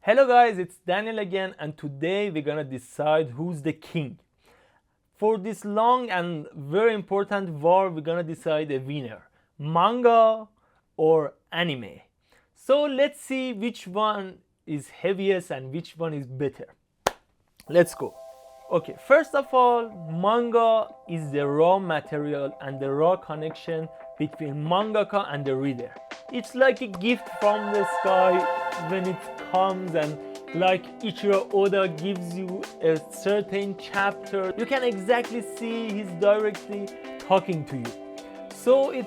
Hello guys, it's Daniel again, and today we're gonna decide who's the king. For this long and very important war, we're gonna decide a winner. Manga or anime. So let's see which one is heaviest and which one is better. Let's go. Okay, first of all, manga is the raw material and the raw connection between mangaka and the reader. It's like a gift from the sky when it comes, and like Ichiro Oda gives you a certain chapter, you can exactly see he's directly talking to you. So it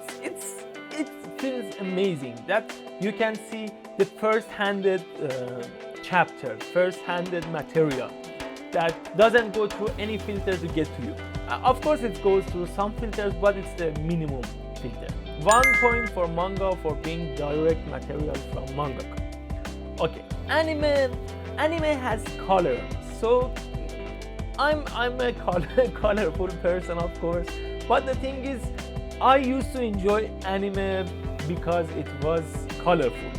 feels amazing that you can see the first-handed chapter, first-handed material that doesn't go through any filter to get to you. Of course it goes through some filters, but it's the minimum filter. 1 point for manga for being direct material from mangaka. Okay, anime has color, so I'm a colorful person, of course, but the thing is, I used to enjoy anime because it was colorful.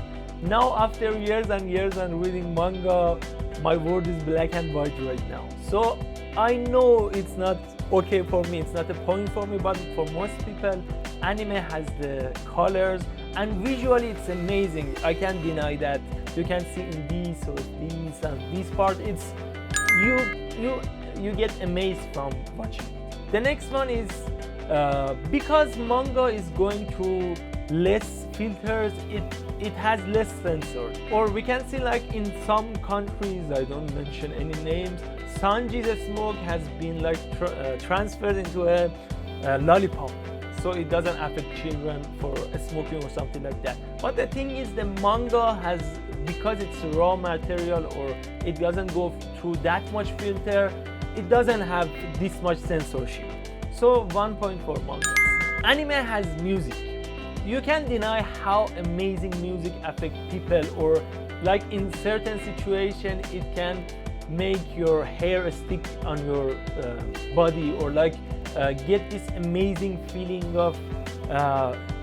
Now after years and years and reading manga, my world is black and white right now. So I know it's not okay for me, it's not a point for me, but for most people, anime has the colors and visually it's amazing. I can't deny that. You can see in this or this and this part, it's you get amazed from watching it. The next one is because manga is going through less filters, it has less censors. Or we can see like in some countries, I don't mention any names, Sanji's smoke has been like transferred into a lollipop, so it doesn't affect children for smoking or something like that. But the thing is, the manga has, because it's raw material or it doesn't go through that much filter, it doesn't have this much censorship. So 1 point for manga. Anime has music. You can't deny how amazing music affects people, or like in certain situation it can make your hair stick on your body, or like get this amazing feeling of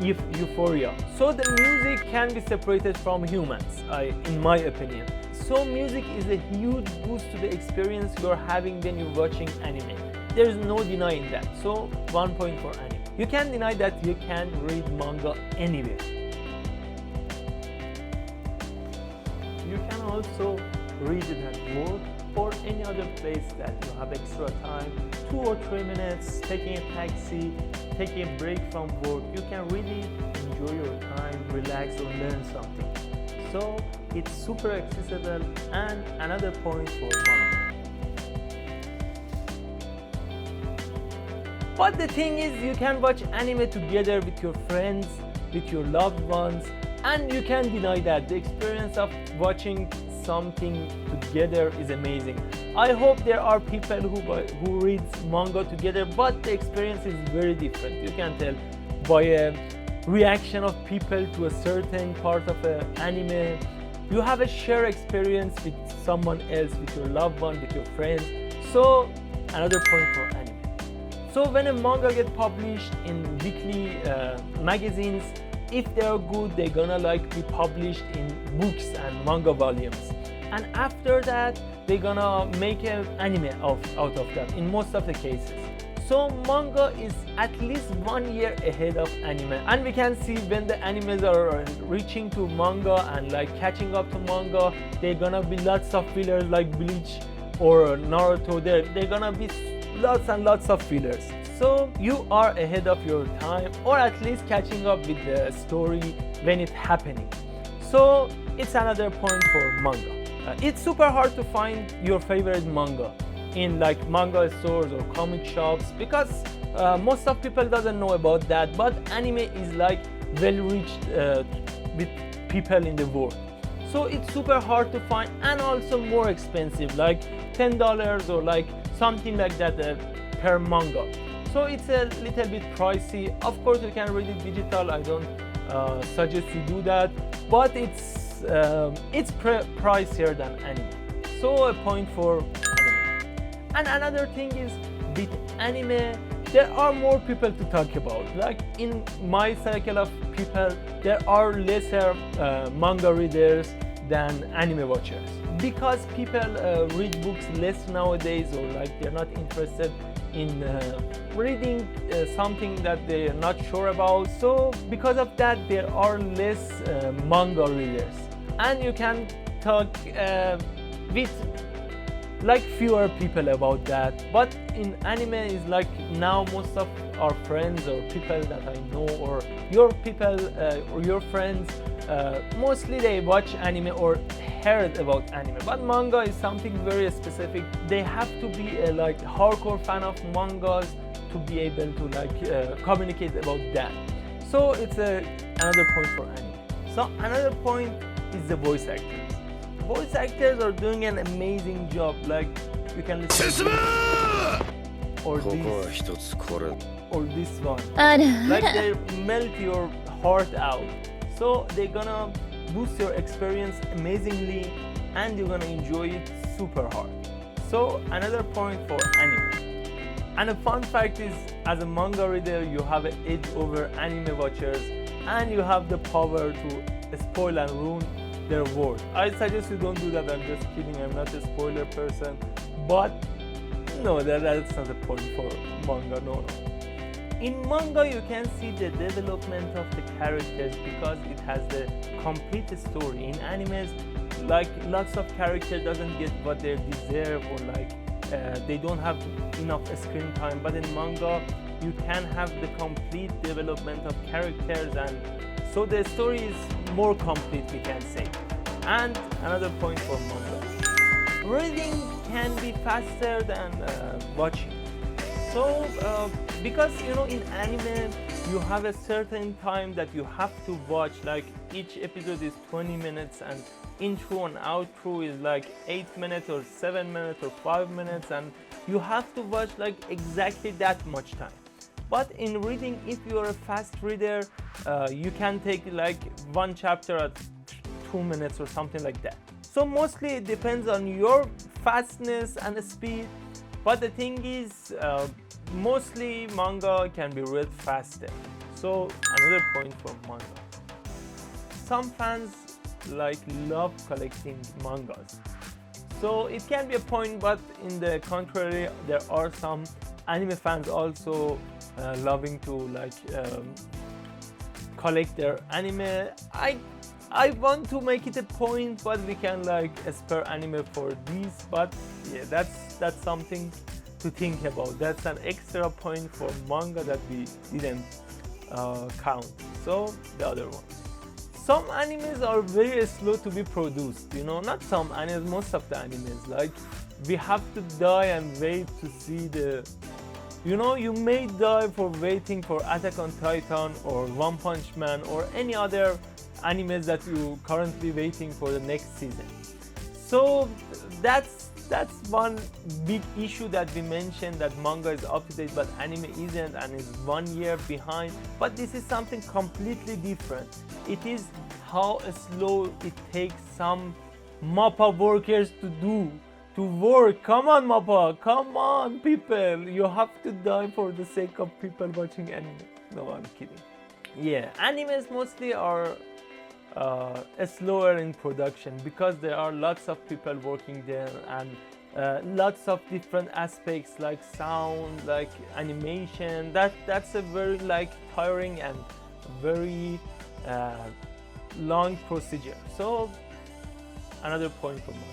euphoria. So the music can be separated from humans, in my opinion. So music is a huge boost to the experience you're having when you're watching anime. There's no denying that. So 1 point for anime. You can't deny that you can read manga anywhere. You can also read it at work or any other place that you have extra time, 2 or 3 minutes, taking a taxi, taking a break from work. You can really enjoy your time, relax, or learn something. So it's super accessible, and another point for manga. But the thing is, you can watch anime together with your friends, with your loved ones, and you can't deny that the experience of watching something together is amazing. I hope there are people who read manga together, but the experience is very different. You can tell by a reaction of people to a certain part of an anime. You have a shared experience with someone else, with your loved one, with your friends. So another point for anime. So when a manga gets published in weekly magazines, if they are good, they're gonna like be published in books and manga volumes. And after that, they're gonna make an anime out of that in most of the cases. So manga is at least 1 year ahead of anime. And we can see when the animes are reaching to manga and like catching up to manga, they're gonna be lots of fillers like Bleach or Naruto. They're gonna be lots and lots of fillers. So you are ahead of your time, or at least catching up with the story when it's happening. So it's another point for manga. It's super hard to find your favorite manga in like manga stores or comic shops, because most of people doesn't know about that, but anime is like well reached with people in the world. So it's super hard to find, and also more expensive, like $10 or like something like that per manga. So it's a little bit pricey. Of course you can read it digital, I don't suggest you do that, but it's pricier than anime. So a point for anime. And another thing is, with anime there are more people to talk about. Like in my circle of people, there are lesser manga readers than anime watchers, because people read books less nowadays, or like they're not interested in reading something that they're not sure about. So because of that, there are less manga readers, and you can talk with like fewer people about that. But in anime is like now most of our friends or people that I know, or your people or your friends, mostly they watch anime or heard about anime. But manga is something very specific. They have to be a like hardcore fan of mangas to be able to like communicate about that. So it's another point for anime. So another point is the voice actors. Voice actors are doing an amazing job. Like you can listen or this one. Like they melt your heart out. So they're gonna boost your experience amazingly, and you're gonna enjoy it super hard. So another point for anime. And a fun fact is, as a manga reader, you have an edge over anime watchers, and you have the power to spoil and ruin their world. I suggest you don't do that. I'm just kidding. I'm not a spoiler person. But no, that's not a point for manga. No. In manga, you can see the development of the characters because it has the complete story. In animes, like lots of characters doesn't get what they deserve, or like they don't have enough screen time. But in manga, you can have the complete development of characters, and so the story is more complete, we can say. And another point for manga, reading can be faster than watching. So because you know, in anime you have a certain time that you have to watch. Like each episode is 20 minutes, and intro and outro is like 8 minutes or 7 minutes or 5 minutes, and you have to watch like exactly that much time. But in reading, if you are a fast reader, you can take like one chapter at 2 minutes or something like that. So mostly it depends on your fastness and speed. But the thing is, mostly manga can be read faster. So another point for manga. Some fans like love collecting mangas. So it can be a point, but in the contrary, there are some anime fans also loving to like collect their anime. I want to make it a point, but we can like spare anime for these. But yeah, that's something to think about. That's an extra point for manga that we didn't count. So the other one. Some animes are very slow to be produced, you know, not some animes, most of the animes. Like we have to die and wait to see the, you know, you may die for waiting for Attack on Titan or One Punch Man or any other animes that you currently waiting for the next season. So that's one big issue that we mentioned, that manga is up to date but anime isn't and is 1 year behind. But this is something completely different. It is how slow it takes some MAPPA workers to work. Come on MAPPA, come on people, you have to die for the sake of people watching anime. No, I'm kidding. Yeah, animes mostly are slower in production because there are lots of people working there, and lots of different aspects like sound, like animation. That's a very like tiring and very long procedure. So another point for manga.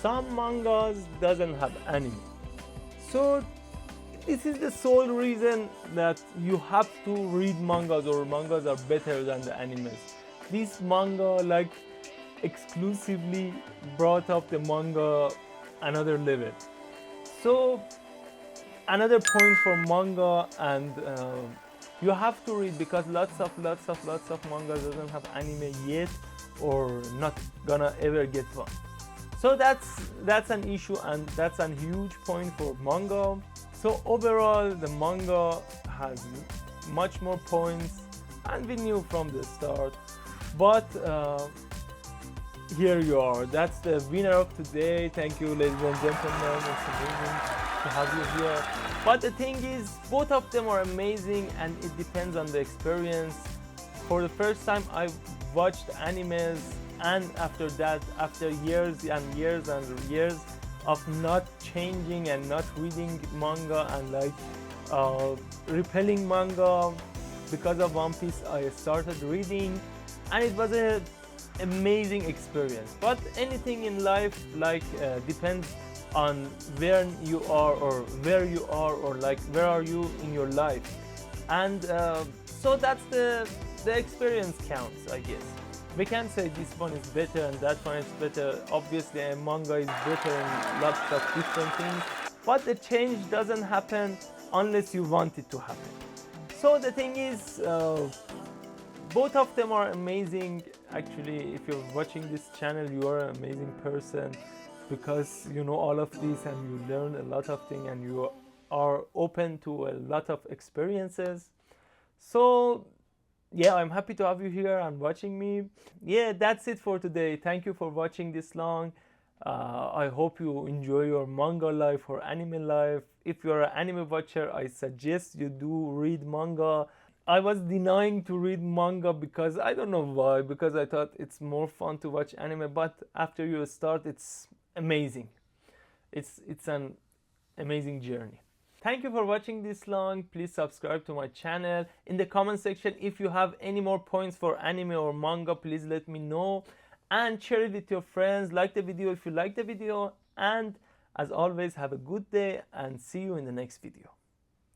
Some mangas doesn't have anime. So this is the sole reason that you have to read mangas, or mangas are better than the animes. This manga like exclusively brought up the manga another level. So another point for manga, and you have to read because lots of mangas doesn't have anime yet, or not gonna ever get one. So that's an issue, and that's a huge point for manga. So overall, the manga has much more points, and we knew from the start. But here you are. That's the winner of today. Thank you, ladies and gentlemen. It's amazing to have you here. But the thing is, both of them are amazing and it depends on the experience. For the first time I watched animes, and after that, after years and years and years of not changing and not reading manga and like repelling manga, because of One Piece I started reading, and it was an amazing experience. But anything in life like depends on where you are or where you are, or like where are you in your life, and so that's the experience counts, I guess. We can't say this one is better and that one is better. Obviously a manga is better in lots of different things, but the change doesn't happen unless you want it to happen. So the thing is, both of them are amazing. Actually, if you're watching this channel, you are an amazing person, because you know all of this and you learn a lot of things and you are open to a lot of experiences. So yeah, I'm happy to have you here and watching me. Yeah, that's it for today. Thank you for watching this long. I hope you enjoy your manga life or anime life. If you're an anime watcher, I suggest you do read manga. I was denying to read manga because I don't know why, because I thought it's more fun to watch anime, but after you start, it's amazing. It's an amazing journey. Thank you for watching this long. Please subscribe to my channel. In the comment section, if you have any more points for anime or manga, please let me know, and share it with your friends. Like the video if you like the video, and as always, have a good day and see you in the next video.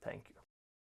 Thank you.